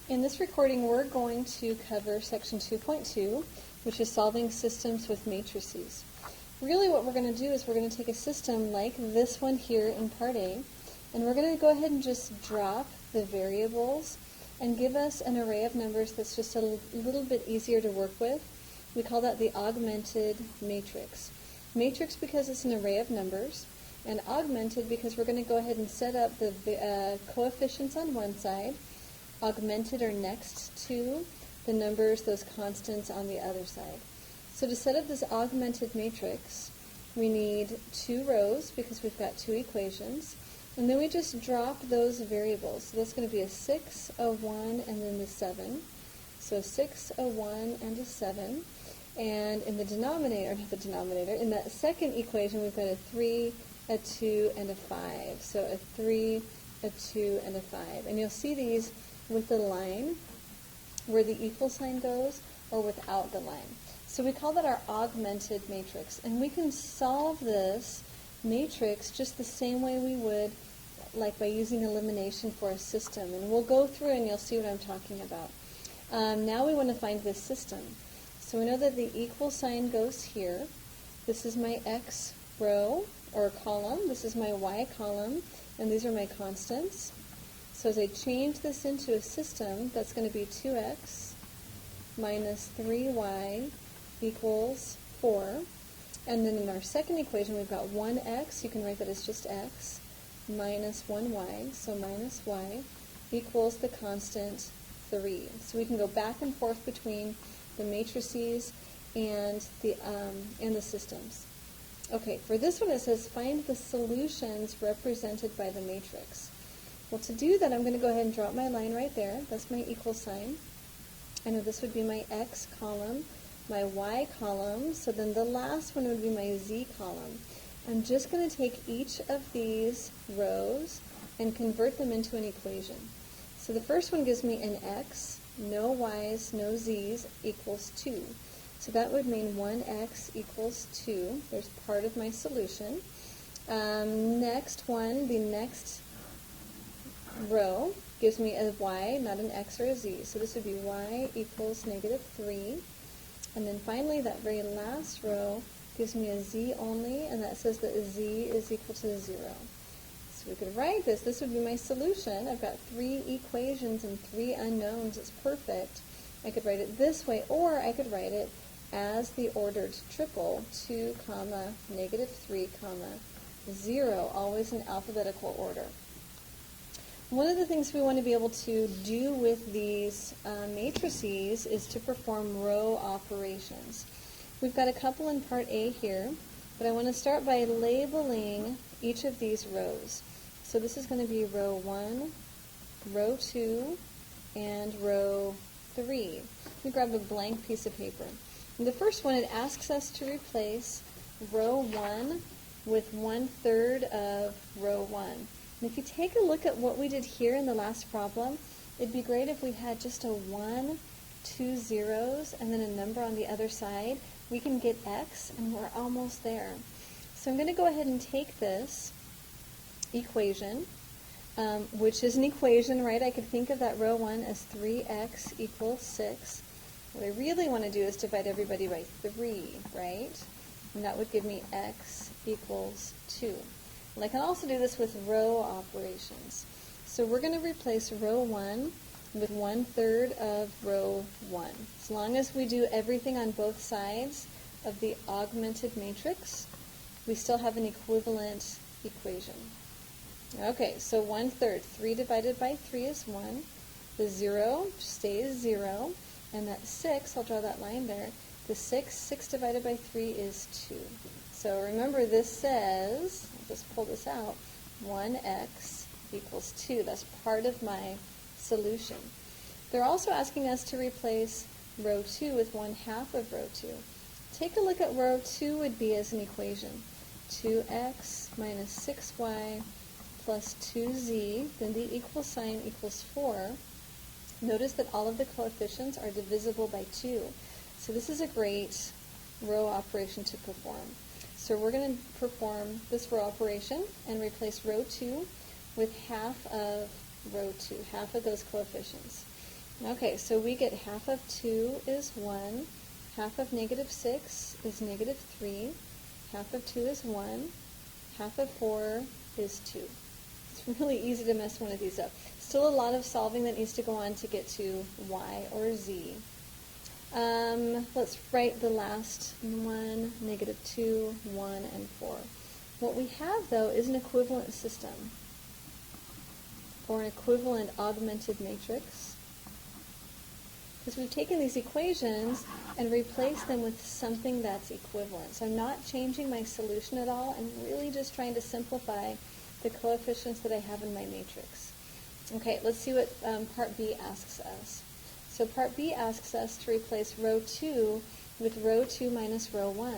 In this recording, we're going to cover section 2.2, which is solving systems with matrices. Really what we're going to do is we're going to take a system like this one here in part A, and we're going to go ahead and just drop the variables and give us an array of numbers that's just a little bit easier to work with. We call that the augmented matrix. Matrix because it's an array of numbers, and augmented because we're going to go ahead and set up the coefficients on one side. Augmented are next to the numbers, those constants on the other side. So to set up this augmented matrix, we need two rows because we've got two equations, and then we just drop those variables. So that's going to be a 6, a 1, and then the 7. So a 6, a 1, and a 7. And in the denominator, not the denominator, in that second equation we've got a 3, a 2, and a 5. So a 3, a 2, and a 5. And you'll see these with the line where the equal sign goes or without the line. So we call that our augmented matrix. And we can solve this matrix just the same way we would like by using elimination for a system. And we'll go through and you'll see what I'm talking about. Now we want to find this system. So we know that the equal sign goes here. This is my x row or column. This is my y column. And these are my constants. So as I change this into a system, that's going to be 2x minus 3y equals 4. And then in our second equation, we've got 1x, you can write that as just x, minus 1y, so minus y, equals the constant 3. So we can go back and forth between the matrices and the systems. Okay, for this one it says find the solutions represented by the matrix. Well, to do that, I'm going to go ahead and drop my line right there. That's my equal sign. I know this would be my x column, my y column, so then the last one would be my z column. I'm just going to take each of these rows and convert them into an equation. So the first one gives me an x, no y's, no z's, equals 2. So that would mean 1x equals 2. There's part of my solution. Next one, the next row gives me a y, not an x or a z. So this would be y equals negative 3. And then finally, that very last row gives me a z only, and that says that a z is equal to 0. So we could write this. This would be my solution. I've got 3 equations and 3 unknowns. It's perfect. I could write it this way, or I could write it as the ordered triple, 2, comma, negative 3, comma, 0, always in alphabetical order. One of the things we want to be able to do with these matrices is to perform row operations. We've got a couple in part A here, but I want to start by labeling each of these rows. So this is going to be row 1, row 2, and row 3. Let me grab a blank piece of paper. In the first one, it asks us to replace row 1 with 1/3 of row 1. And if you take a look at what we did here in the last problem, it'd be great if we had just a 1, 2 zeros, and then a number on the other side. We can get x, and we're almost there. So I'm going to go ahead and take this equation, which is an equation, right? I could think of that row 1 as 3x equals 6. What I really want to do is divide everybody by 3, right? And that would give me x equals 2. And I can also do this with row operations. So we're going to replace row 1 with 1/3 of row 1. As long as we do everything on both sides of the augmented matrix, we still have an equivalent equation. Okay, so 1/3. 3 divided by 3 is 1. The 0 stays 0. And that 6, I'll draw that line there, the 6 divided by 3 is 2. So remember this says, I'll just pull this out, 1x equals 2. That's part of my solution. They're also asking us to replace row 2 with 1/2 of row 2. Take a look at what row 2 would be as an equation. 2x minus 6y plus 2z, then the equal sign equals 4. Notice that all of the coefficients are divisible by 2. So this is a great row operation to perform. So we're going to perform this row operation and replace row 2 with half of row 2, half of those coefficients. Okay, so we get half of 2 is 1, half of negative 6 is negative 3, half of 2 is 1, half of 4 is 2. It's really easy to mess one of these up. Still a lot of solving that needs to go on to get to y or z. Let's write the last one, negative 2, 1, and 4. What we have, though, is an equivalent system, or an equivalent augmented matrix, because we've taken these equations and replaced them with something that's equivalent. So I'm not changing my solution at all. I'm really just trying to simplify the coefficients that I have in my matrix. Okay, let's see what part B asks us. So part B asks us to replace row 2 with row 2 minus row 1.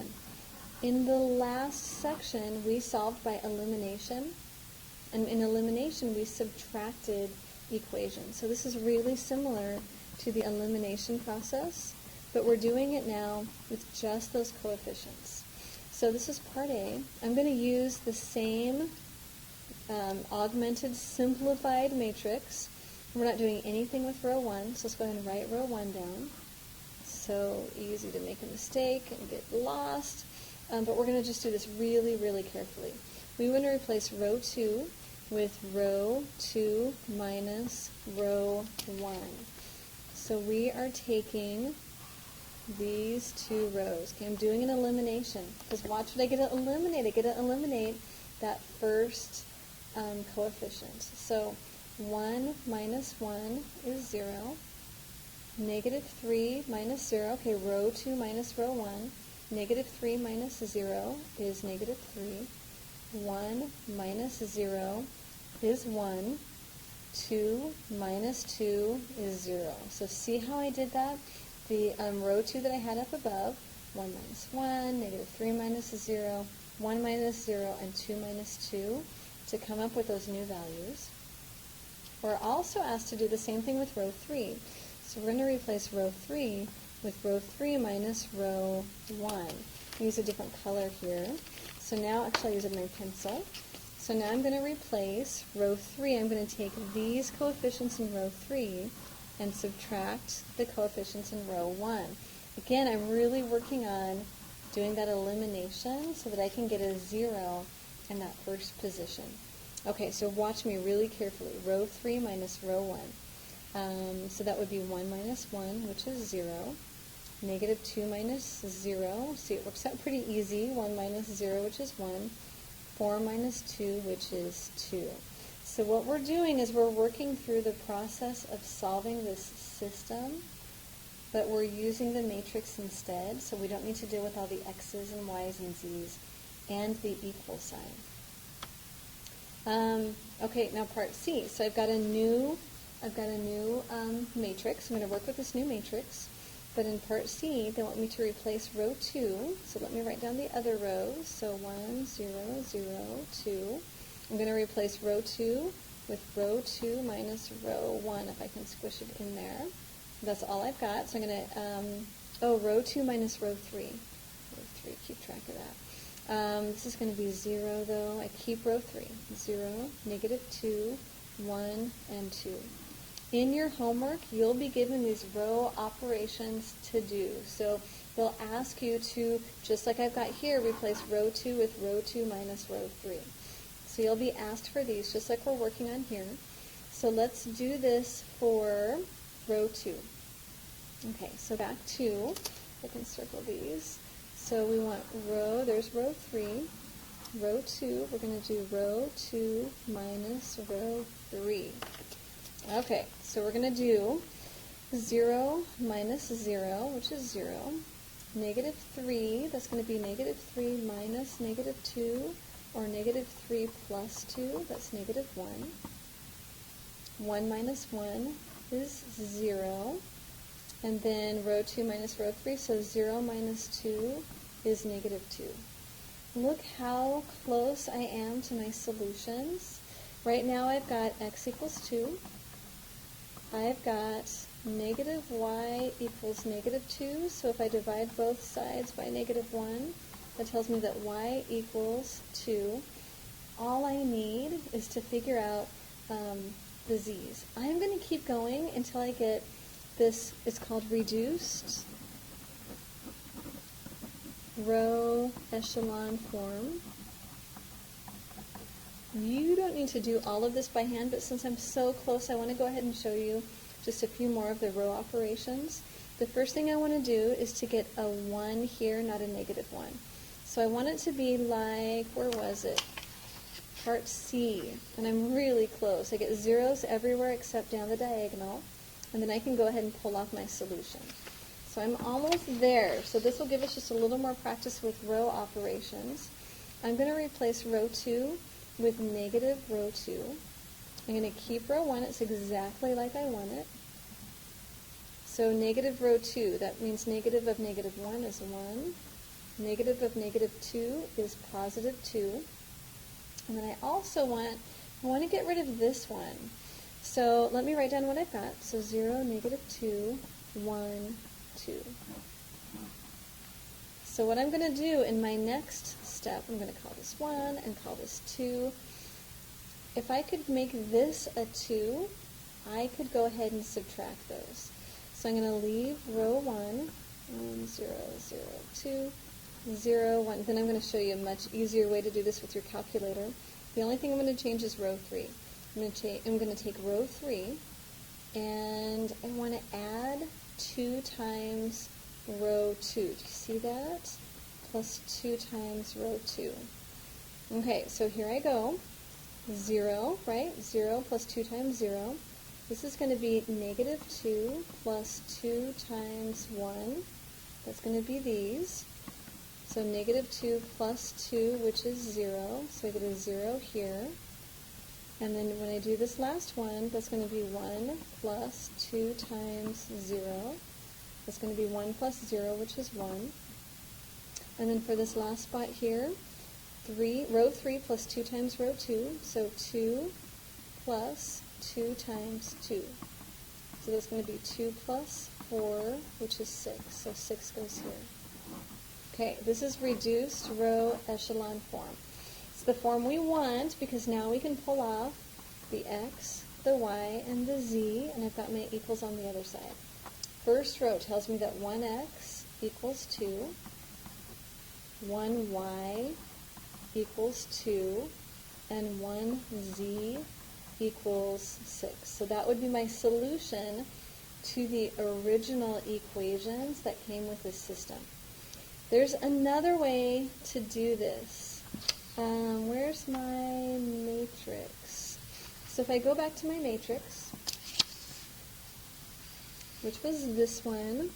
In the last section, we solved by elimination, and in elimination, we subtracted equations. So this is really similar to the elimination process, but we're doing it now with just those coefficients. So this is part A. I'm going to use the same augmented simplified matrix. We're not doing anything with row 1, so let's go ahead and write row 1 down. So easy to make a mistake and get lost, but we're going to just do this really, really carefully. We want to replace row 2 with row 2 minus row 1. So we are taking these two rows. Okay, I'm doing an elimination, because watch what I get to eliminate. I get to eliminate that first coefficient. So 1 minus 1 is 0. Negative 3 minus 0. Okay, row 2 minus row 1. Negative 3 minus 0 is negative 3. 1 minus 0 is 1. 2 minus 2 is 0. So see how I did that? The row 2 that I had up above, 1 minus 1, negative 3 minus 0, 1 minus 0, and 2 minus 2, to come up with those new values. We're also asked to do the same thing with row 3. So we're going to replace row 3 with row 3 minus row 1. Use a different color here. So now, actually I use my pencil. So now I'm going to replace row 3. I'm going to take these coefficients in row 3 and subtract the coefficients in row 1. Again, I'm really working on doing that elimination so that I can get a 0 in that first position. Okay, so watch me really carefully. Row 3 minus row 1. So that would be 1 minus 1, which is 0. Negative 2 minus 0. See, it works out pretty easy. 1 minus 0, which is 1. 4 minus 2, which is 2. So what we're doing is we're working through the process of solving this system, but we're using the matrix instead, so we don't need to deal with all the x's and y's and z's and the equal sign. Okay, now part C. So I've got a new matrix. I'm going to work with this new matrix. But in part C, they want me to replace row 2. So let me write down the other rows. So 1, 0, 0, 2. I'm going to replace row 2 with row 2 minus row 1, if I can squish it in there. That's all I've got. So I'm going to, row 2 minus row 3. Row 3, keep track of that. This is going to be 0, though. I keep row 3. 0, negative 2, 1, and 2. In your homework, you'll be given these row operations to do. So they'll ask you to, just like I've got here, replace row 2 with row 2 minus row 3. So you'll be asked for these, just like we're working on here. So let's do this for row 2. Okay, so back to, I can circle these. So we want row, there's row 3. Row 2, we're going to do row 2 minus row 3. Okay, so we're going to do 0 minus 0, which is 0. Negative 3, that's going to be negative 3 minus negative 2, or negative 3 plus 2, that's negative 1. 1 minus 1 is 0. And then row 2 minus row 3, so 0 minus 2 is negative 2. Look how close I am to my solutions. Right now I've got x equals 2. I've got negative y equals negative 2, so if I divide both sides by negative 1, that tells me that y equals 2. All I need is to figure out the z's. I'm going to keep going until I get This is called reduced row echelon form. You don't need to do all of this by hand, but since I'm so close, I want to go ahead and show you just a few more of the row operations. The first thing I want to do is to get a 1 here, not a -1. So I want it to be like, where was it? Part C, and I'm really close. I get zeros everywhere except down the diagonal, and then I can go ahead and pull off my solution. So I'm almost there. So this will give us just a little more practice with row operations. I'm going to replace row 2 with negative row 2. I'm going to keep row 1. It's exactly like I want it. So negative row 2, that means negative of -1 is 1. Negative of -2 is +2. And then I also want to get rid of this one. So let me write down what I've got. So 0, -2, 1, 2. So what I'm going to do in my next step, I'm going to call this 1 and call this 2. If I could make this a 2, I could go ahead and subtract those. So I'm going to leave row 1, 0, 0, 2, 0, 1. Then I'm going to show you a much easier way to do this with your calculator. The only thing I'm going to change is row 3. I'm going to take row 3, and I want to add 2 times row 2. Do you see that? Plus 2 times row 2. Okay, so here I go. 0, right? 0 plus 2 times 0. This is going to be -2 plus 2 times 1. That's going to be these. So -2 plus 2, which is 0. So I get a 0 here. And then when I do this last one, that's going to be 1 plus 2 times 0. That's going to be 1 plus 0, which is 1. And then for this last spot here, row 3 plus 2 times row 2. So 2 plus 2 times 2. So that's going to be 2 plus 4, which is 6. So 6 goes here. Okay, this is reduced row echelon form. It's the form we want because now we can pull off the x, the y, and the z, and I've got my equals on the other side. First row tells me that 1x equals 2, 1y equals 2, and 1z equals 6. So that would be my solution to the original equations that came with this system. There's another way to do this. Where's my matrix? So if I go back to my matrix, which was this one,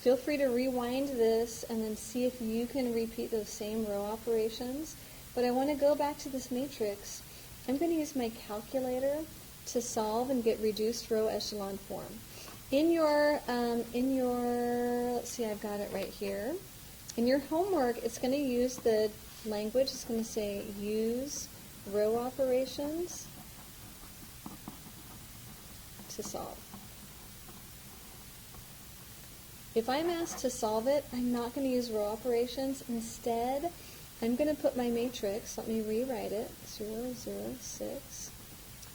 feel free to rewind this and then see if you can repeat those same row operations. But I want to go back to this matrix. I'm going to use my calculator to solve and get reduced row echelon form. In your, let's see, I've got it right here. In your homework, it's going to use the language. It's going to say use row operations to solve. If I'm asked to solve it, I'm not going to use row operations. Instead, I'm going to put my matrix, let me rewrite it, 0, 0, 6,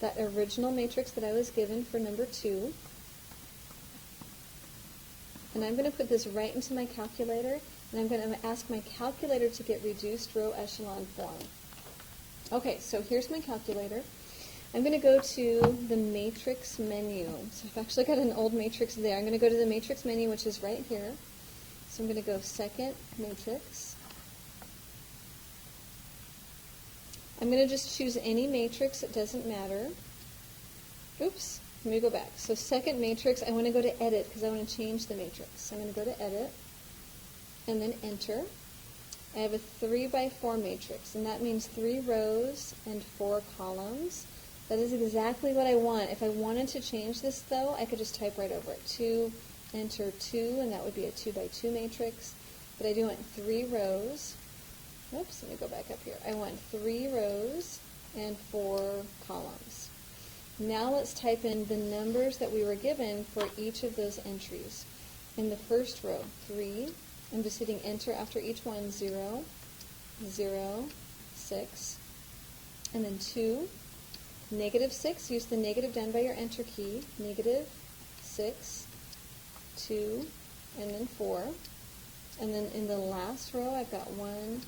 that original matrix that I was given for number 2. And I'm going to put this right into my calculator, and I'm going to ask my calculator to get reduced row echelon form. Okay, so here's my calculator. I'm going to go to the matrix menu. So I've actually got an old matrix there. I'm going to go to the matrix menu, which is right here. So I'm going to go second matrix. I'm going to just choose any matrix. It doesn't matter. Oops. Let me go back. So second matrix, I want to go to edit because I want to change the matrix. So I'm going to go to edit and then enter. I have a 3 by 4 matrix, and that means 3 rows and 4 columns. That is exactly what I want. If I wanted to change this, though, I could just type right over it. 2, enter 2, and that would be a 2 by 2 matrix. But I do want 3 rows. Oops, let me go back up here. I want 3 rows and 4 columns. Now let's type in the numbers that we were given for each of those entries. In the first row, 3. I'm just hitting enter after each one, 0, 0, 6, and then 2, -6, use the negative down by your enter key, -6, 2, and then 4. And then in the last row, I've got 1,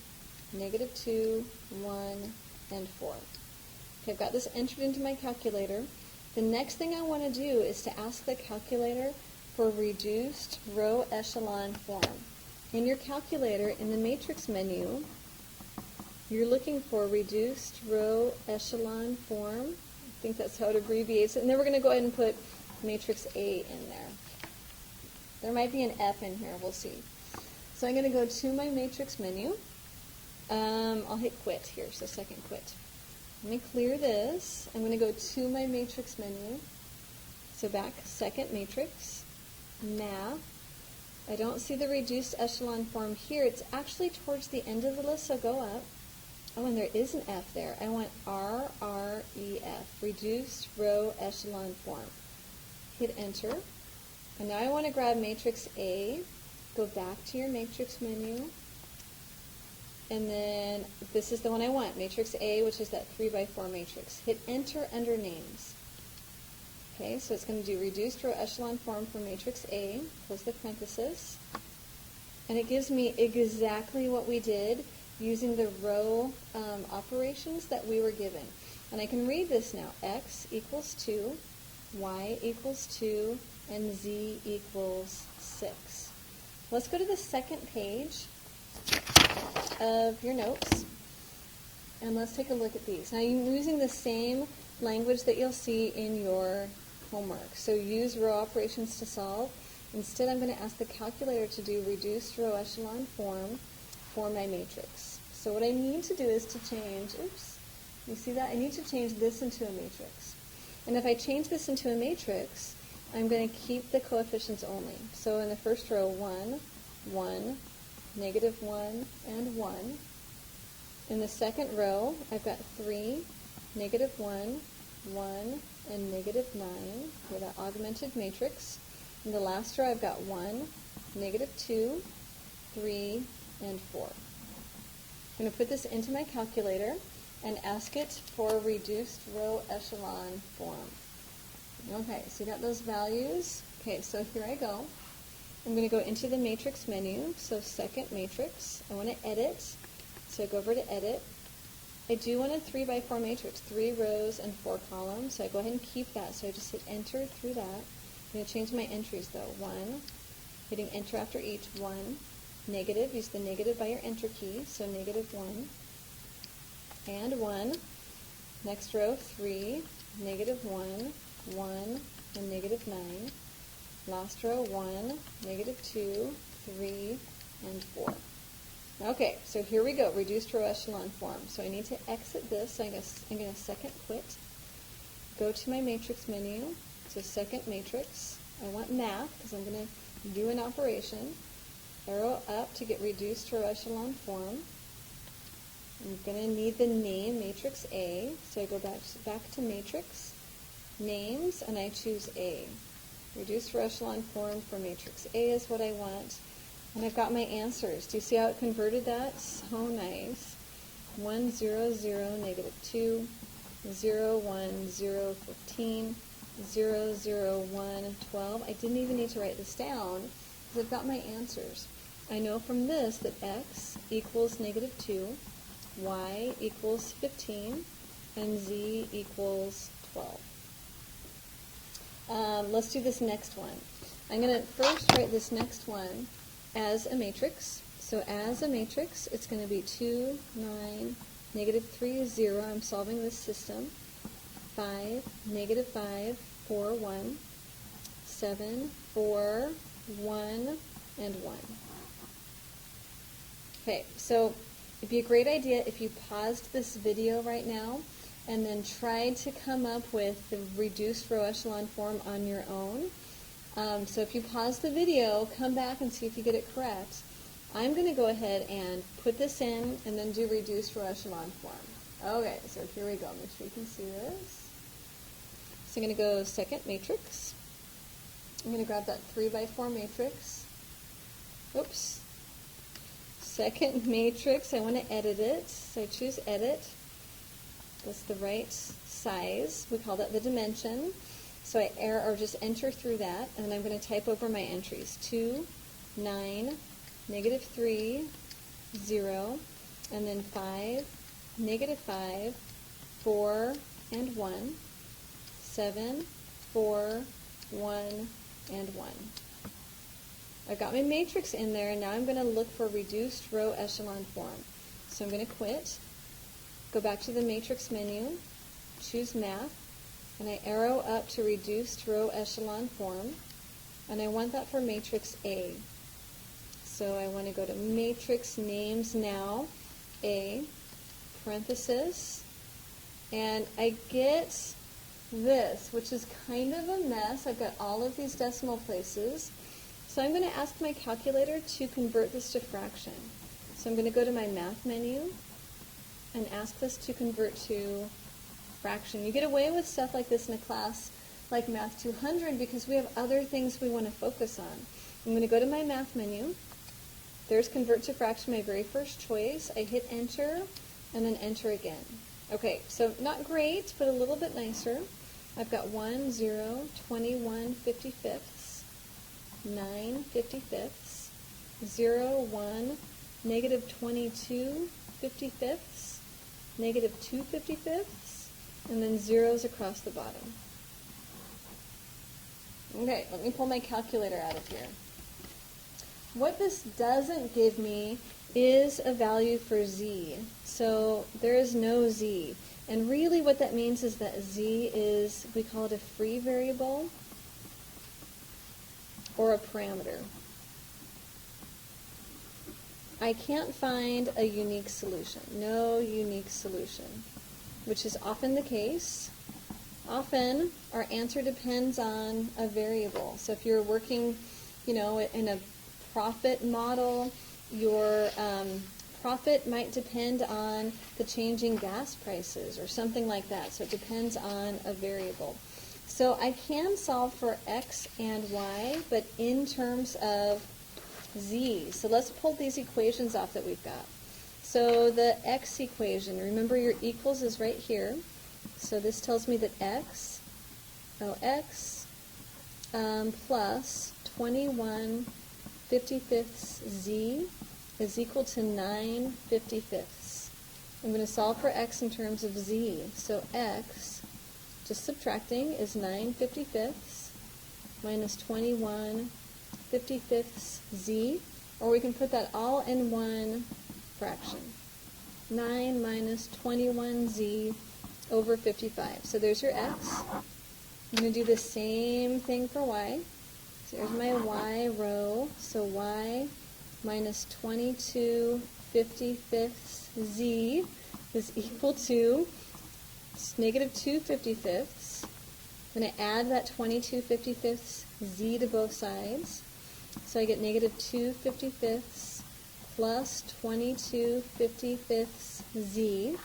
-2, 1, and 4. Okay, I've got this entered into my calculator. The next thing I want to do is to ask the calculator for reduced row echelon form. In your calculator, in the matrix menu, you're looking for reduced row echelon form. I think that's how it abbreviates it. And then we're going to go ahead and put matrix A in there. There might be an F in here, we'll see. So I'm going to go to my matrix menu. I'll hit quit here, so second quit. Let me clear this. I'm going to go to my matrix menu. So back, second matrix, math. I don't see the reduced echelon form here. It's actually towards the end of the list, so go up. Oh, and there is an F there. I want RREF, reduced row echelon form. Hit enter. And now I want to grab matrix A, go back to your matrix menu, and then this is the one I want, matrix A, which is that 3x4 matrix. Hit enter under names. Okay, so it's going to do reduced row echelon form for matrix A, close the parenthesis, and it gives me exactly what we did using the row operations that we were given. And I can read this now, x equals 2, y equals 2, and z equals 6. Let's go to the second page of your notes, and let's take a look at these. Now I'm using the same language that you'll see in your homework. So use row operations to solve. Instead, I'm going to ask the calculator to do reduced row echelon form for my matrix. So what I need to do is to change, oops, you see that? I need to change this into a matrix. And if I change this into a matrix, I'm going to keep the coefficients only. So in the first row, 1, 1, -1, and 1. In the second row, I've got 3, -1, 1, and -9 for that augmented matrix. In the last row, I've got 1, -2, 3, and 4. I'm going to put this into my calculator and ask it for reduced row echelon form. Okay, so you got those values. Okay, so here I go. I'm going to go into the matrix menu, so second matrix. I want to edit, so I go over to edit. I do want a 3x4 matrix, 3 rows and 4 columns, so I go ahead and keep that, so I just hit enter through that. I'm going to change my entries though. 1, hitting enter after each, 1, negative, use the negative by your enter key, so -1, and 1. Next row, 3, -1, 1, and -9. Last row, 1, -2, 3, and 4. Okay, so here we go, reduced row echelon form. So I need to exit this, so I'm going to second quit. Go to my matrix menu, so second matrix. I want math, because I'm going to do an operation. Arrow up to get reduced row echelon form. I'm going to need the name matrix A, so I go back to matrix, names, and I choose A. Reduced row echelon form for matrix A is what I want. And I've got my answers. Do you see how it converted that? So nice. 1, 0, 0, -2, 0, 1, 0, 15, 0, 0, 1, 12. I didn't even need to write this down because I've got my answers. I know from this that x equals -2, y equals 15, and z equals 12. Let's do this next one. I'm going to first write this next one as a matrix. So as a matrix, it's going to be 2, 9, -3, 0. I'm solving this system. 5, -5, 4, 1, 7, 4, 1, and 1. Okay, so it'd be a great idea if you paused this video right now and then tried to come up with the reduced row echelon form on your own. So if you pause the video, come back and see if you get it correct. I'm going to go ahead and put this in and then do reduced row echelon form. Okay, so here we go. Make sure you can see this. So I'm going to go second matrix. I'm going to grab that 3x4 matrix. Oops. Second matrix, I want to edit it. So I choose edit. That's the right size. We call that the dimension. So I just enter through that, and then I'm going to type over my entries. 2, 9, -3, 0, and then 5, -5, 4, and 1, 7, 4, 1, and 1. I've got my matrix in there, and now I'm going to look for reduced row echelon form. So I'm going to quit, go back to the matrix menu, choose math, and I arrow up to reduced row echelon form, and I want that for matrix A. So I want to go to matrix names now, A, parenthesis, and I get this, which is kind of a mess. I've got all of these decimal places. So I'm going to ask my calculator to convert this to fraction. So I'm going to go to my math menu and ask this to convert to fraction. You get away with stuff like this in a class like Math 200 because we have other things we want to focus on. I'm going to go to my math menu. There's convert to fraction, my very first choice. I hit enter and then enter again. Okay, so not great, but a little bit nicer. I've got 1, 0, 21 55ths. 9 55ths, 0, 1, -22 55ths, -2 55ths, and then zeros across the bottom. Okay, let me pull my calculator out of here. What this doesn't give me is a value for z. So there is no z. And really what that means is that z is, we call it a free variable, or a parameter. I can't find a unique solution. No unique solution, which is often the case. Often our answer depends on a variable. So if you're working, in a profit model, your profit might depend on the changing gas prices or something like that. So it depends on a variable. So I can solve for x and y, but in terms of z. So let's pull these equations off that we've got. So the x equation, remember your equals is right here. So this tells me that x plus 21 55ths z is equal to 9 55ths. I'm going to solve for x in terms of z. So x, just subtracting, is 9 55ths minus 21 55ths z, or we can put that all in one fraction. 9 minus 21z over 55. So there's your x. I'm going to do the same thing for y. So here's my y row. So y minus 22 55ths z is equal to -2 55ths. I'm going to add that 22 55ths z to both sides. So I get -2 55ths plus 22 55ths z.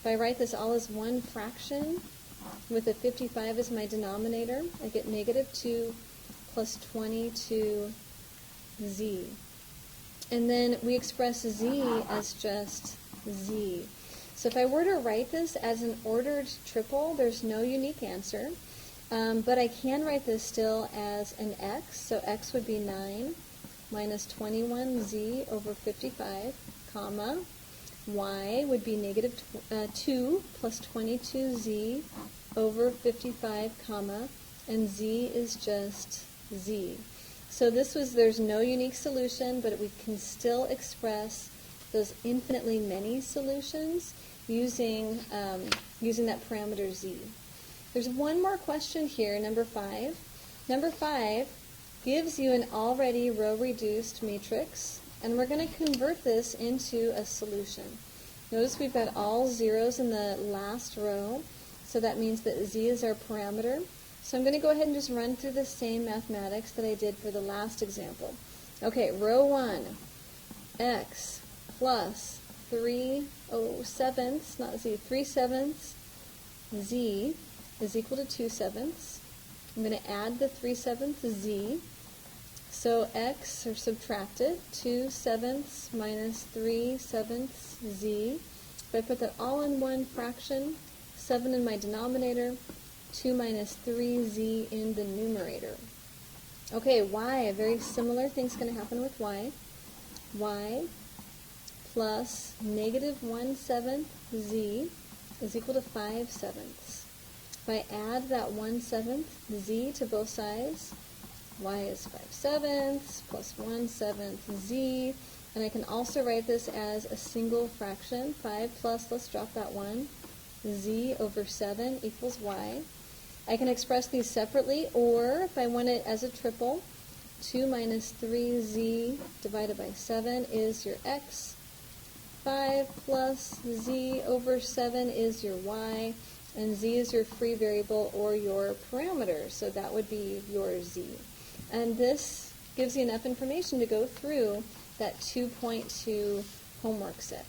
If I write this all as one fraction with a 55 as my denominator, I get -2 plus 22z. And then we express z as just z. So if I were to write this as an ordered triple, there's no unique answer. But I can write this still as an x. So x would be 9 minus 21z over 55, comma. Y would be -2 plus 22z over 55, comma. And z is just z. So there's no unique solution, but we can still express those infinitely many solutions using that parameter z. There's one more question here, number 5. Number 5 gives you an already row-reduced matrix, and we're going to convert this into a solution. Notice we've got all zeros in the last row, so that means that z is our parameter. So I'm going to go ahead and just run through the same mathematics that I did for the last example. Okay, row 1, x plus 3 7ths z is equal to 2 7ths. I'm going to add the 3 7ths z. So x, or subtracted, 2 7ths minus 3 7ths z. If I put that all in one fraction, 7 in my denominator, 2 minus 3z in the numerator. Okay, y, a very similar thing's going to happen with y. Y plus negative 1/7 z is equal to 5/7. If I add that 1/7 z to both sides, y is 5/7 plus 1/7 z, and I can also write this as a single fraction. 5 plus, let's drop that 1, z over 7 equals y. I can express these separately, or if I want it as a triple, 2 minus 3z divided by 7 is your x. 5 plus z over 7 is your y, and z is your free variable or your parameter, so that would be your z. And this gives you enough information to go through that 2.2 homework set.